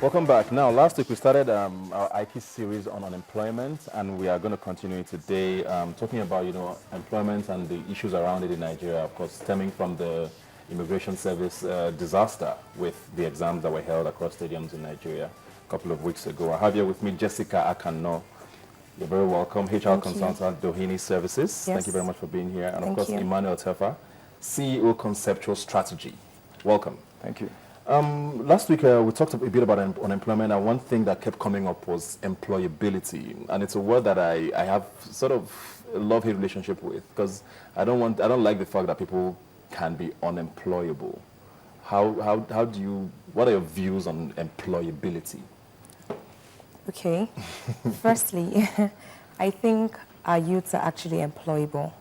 Welcome back. Now, last week we started our IT series on unemployment, and we are going to continue it today, talking about employment and the issues around it in Nigeria. Of course, stemming from the immigration service disaster with the exams that were held across stadiums in Nigeria a couple of weeks ago. I have here with me Jessica Akano. You're very welcome. HR consultant, Doheney Services. Yes. Thank you very much for being here. And of course, you. Emmanuel Tefa, CEO Conceptual Strategy. Welcome. Thank you. Last week, we talked a bit about unemployment, and one thing that kept coming up was employability. And it's a word that I have sort of a love-hate relationship with, because I don't like the fact that people can be unemployable. What are your views on employability? Okay. Firstly, I think our youths are actually employable.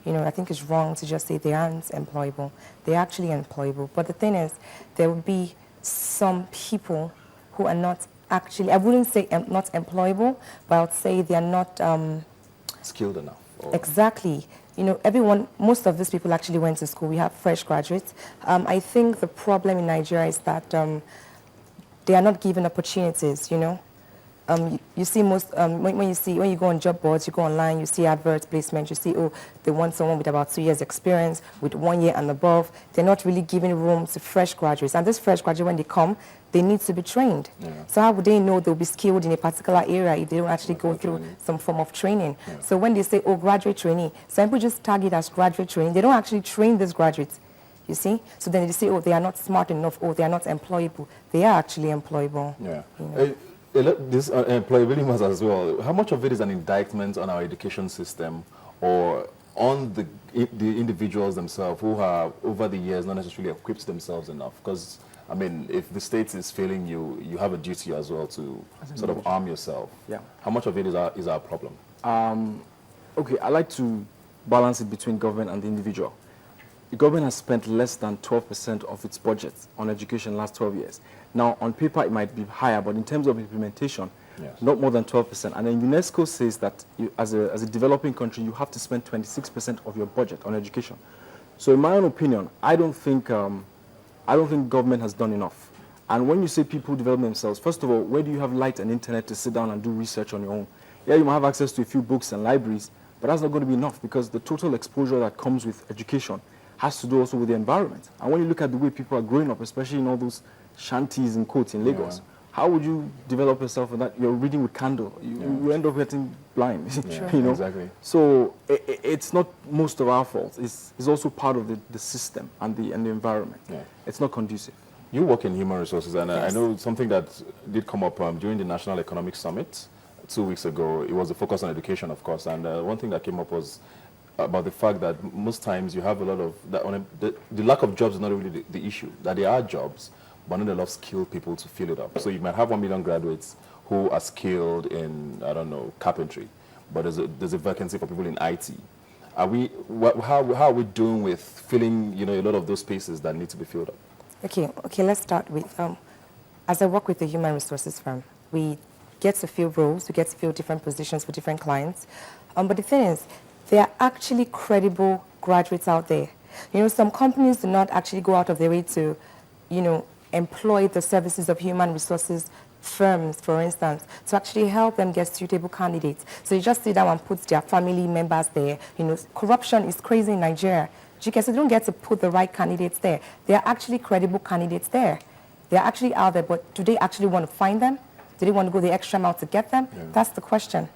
I think it's wrong to just say they aren't employable. They're actually employable. But the thing is, there will be some people who are not actually, I wouldn't say not employable, but I would say they are not... skilled enough. Exactly. Most of these people actually went to school. We have fresh graduates. I think the problem in Nigeria is that they are not given opportunities, You see when you go on job boards, you go online, you see adverts, placements, you see, they want someone with about 2 years experience, with 1 year and above. They're not really giving room to fresh graduates. And this fresh graduate, when they come, they need to be trained. Yeah. So how would they know they'll be skilled in a particular area if they don't actually go through some form of training? Yeah. So when they say, graduate trainee, some people just tag it as graduate training. They don't actually train these graduates, you see? So then they say, they are not smart enough, they are not employable. They are actually employable. Yeah. This employability matters as well. How much of it is an indictment on our education system or on the individuals themselves who have, over the years, not necessarily equipped themselves enough? Because, I mean, if the state is failing you, you have a duty as well to sort of arm yourself. Yeah. How much of it is our problem? Okay, I like to balance it between government and the individual. The government has spent less than 12% of its budget on education in the last 12 years. Now, on paper, it might be higher, but in terms of implementation, not more than 12%. And then UNESCO says that as a developing country, you have to spend 26% of your budget on education. So in my own opinion, I don't think government has done enough. And when you say people develop themselves, first of all, where do you have light and internet to sit down and do research on your own? Yeah, you might have access to a few books and libraries, but that's not going to be enough because the total exposure that comes with education has to do also with the environment. And when you look at the way people are growing up, especially in all those shanties and quotes in Lagos, how would you develop yourself in that? You're reading with candle. You end up getting blind, Exactly. So it's not most of our fault. It's also part of the system and the environment. Yeah. It's not conducive. You work in human resources, and I know something that did come up during the National Economic Summit 2 weeks ago. It was a focus on education, of course, and one thing that came up was about the fact that most times you have a lot of, the lack of jobs is not really the issue, that there are jobs, but not a lot of skilled people to fill it up. So you might have 1 million graduates who are skilled in, I don't know, carpentry, but there's a vacancy for people in IT. How are we doing with filling, a lot of those spaces that need to be filled up? Okay, let's start with, as I work with the human resources firm, we get to fill roles, we get to fill different positions for different clients. But the thing is, there are actually credible graduates out there. Some companies do not actually go out of their way to, employ the services of human resources firms, for instance, to actually help them get suitable candidates. So you just sit down and put their family members there. Corruption is crazy in Nigeria. So they don't get to put the right candidates there. There are actually credible candidates there. They're actually out there, but do they actually want to find them? Do they want to go the extra mile to get them? Yeah. That's the question.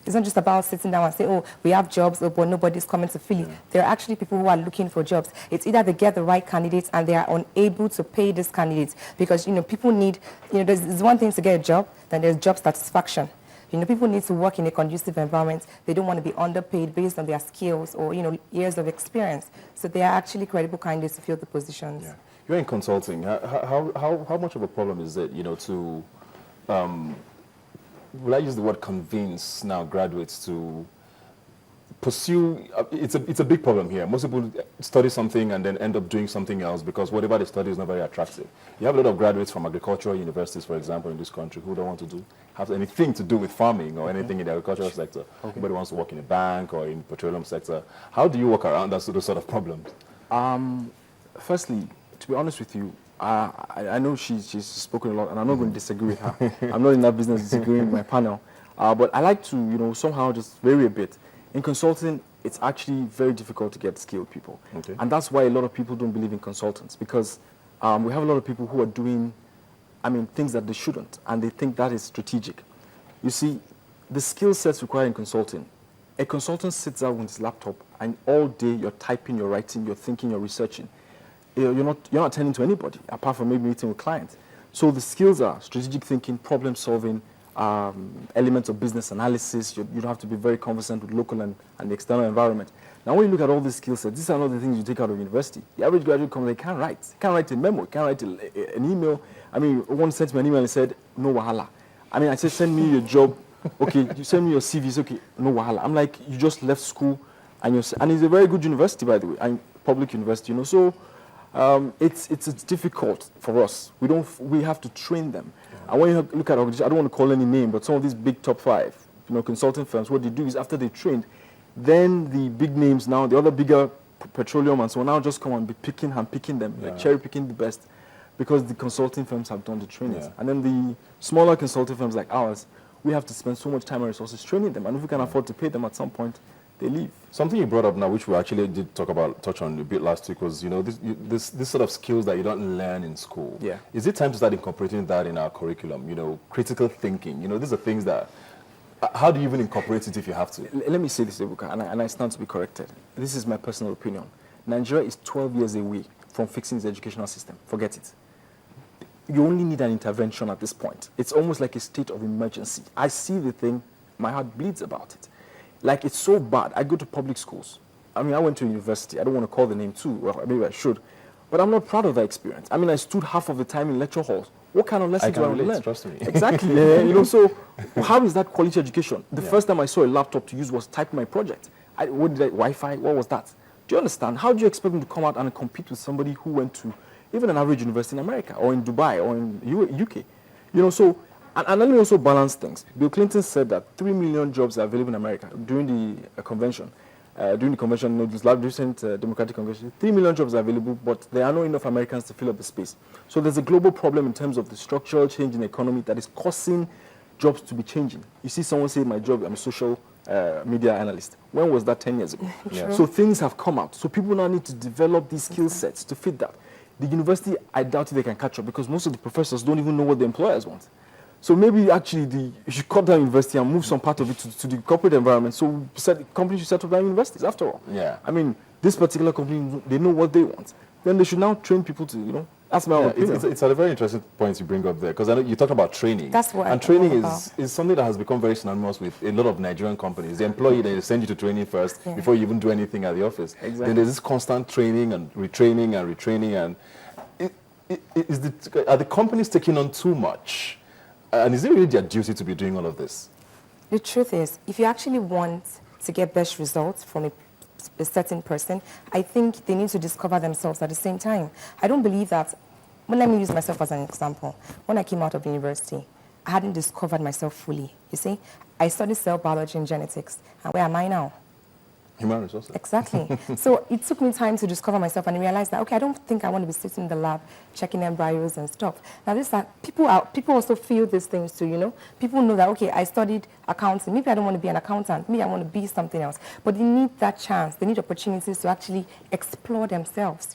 It's not just about sitting down and saying, we have jobs, but nobody's coming to fill it. Yeah. There are actually people who are looking for jobs. It's either they get the right candidates and they are unable to pay these candidates because, people need, there's one thing to get a job, then there's job satisfaction. People need to work in a conducive environment. They don't want to be underpaid based on their skills or, years of experience. So they are actually credible candidates to fill the positions. Yeah. You're in consulting. How much of a problem is it, to... will I use the word convince now graduates to pursue, it's a big problem here. Most people study something and then end up doing something else because whatever they study is not very attractive. You have a lot of graduates from agricultural universities, for example, in this country who don't want to have anything to do with farming or anything in the agricultural sector. Okay. Everybody wants to work in a bank or in the petroleum sector. How do you work around those sort of problems? Firstly, to be honest with you, I know she's spoken a lot, and I'm not going to disagree with her. I'm not in that business disagreeing with my panel. But I like to, somehow just vary a bit. In consulting, it's actually very difficult to get skilled people. Okay. And that's why a lot of people don't believe in consultants, because we have a lot of people who are doing, things that they shouldn't, and they think that is strategic. You see, the skill sets required in consulting, a consultant sits down with his laptop, and all day you're typing, you're writing, you're thinking, you're researching. You're not attending to anybody, apart from maybe meeting with clients. So the skills are strategic thinking, problem solving, elements of business analysis. You don't have to be very conversant with local and the external environment. Now, when you look at all these skill sets, these are not the things you take out of university. The average graduate comes, they can't write. They can't write a memo. They can't write an email. One sent me an email and said, no wahala. I said, send me your job. Okay, you send me your CVs. Okay, no wahala. I'm like, you just left school, and it's a very good university, by the way, and public university, So it's difficult for us. We have to train them. Yeah. And when you look at organizations, I don't want to call any name, but some of these big top 5, consulting firms, what they do is after they trained, then the big names now, the other bigger petroleum and so on, now just come and be picking them, like cherry picking the best, because the consulting firms have done the trainings. Yeah. And then the smaller consulting firms like ours, we have to spend so much time and resources training them, and if we can afford to pay them at some point, they leave. Something you brought up now, which we actually did touch on a bit last week, was this sort of skills that you don't learn in school. Yeah. Is it time to start incorporating that in our curriculum? Critical thinking. These are things that. How do you even incorporate it if you have to? Let me say this, Ebuka, and I stand to be corrected. This is my personal opinion. Nigeria is 12 years away from fixing its educational system. Forget it. You only need an intervention at this point. It's almost like a state of emergency. I see the thing, my heart bleeds about it. Like, it's so bad. I go to public schools. I went to university. I don't want to call the name too. Well, maybe I should. But I'm not proud of that experience. I stood half of the time in lecture halls. What kind of lessons do I want to learn? Trust me. Exactly. So how is that quality education? The first time I saw a laptop to use was typing my project. Wi-Fi? What was that? Do you understand? How do you expect them to come out and compete with somebody who went to even an average university in America or in Dubai or in UK? And let me also balance things. Bill Clinton said that 3 million jobs are available in America during the convention. This recent Democratic Convention, 3 million jobs are available, but there are not enough Americans to fill up the space. So there's a global problem in terms of the structural change in the economy that is causing jobs to be changing. You see someone say, my job, I'm a social media analyst. When was that? 10 years ago. Yeah. So things have come out. So people now need to develop these skill sets to fit that. The university, I doubt if they can catch up, because most of the professors don't even know what the employers want. So maybe actually you should cut down university and move some part of it to the corporate environment. So companies should set up their universities after all. Yeah. This particular company, they know what they want. Then they should now train people to, that's my opinion. It's a very interesting point you bring up there, because I know you talked about training. That's what And training is something that has become very synonymous with a lot of Nigerian companies. The employee, they send you to training first before you even do anything at the office. Exactly. Then there's this constant training and retraining and retraining. And are the companies taking on too much? And is it really their duty to be doing all of this? The truth is, if you actually want to get best results from a certain person, I think they need to discover themselves at the same time. I don't believe that. Well, let me use myself as an example. When I came out of university, I hadn't discovered myself fully. You see, I studied cell biology and genetics. And where am I now? Human resources. Exactly. So it took me time to discover myself and realize that, okay, I don't think I want to be sitting in the lab checking embryos and stuff. Now, people also feel these things too, People know that, okay, I studied accounting. Maybe I don't want to be an accountant. Maybe I want to be something else. But they need that chance. They need opportunities to actually explore themselves,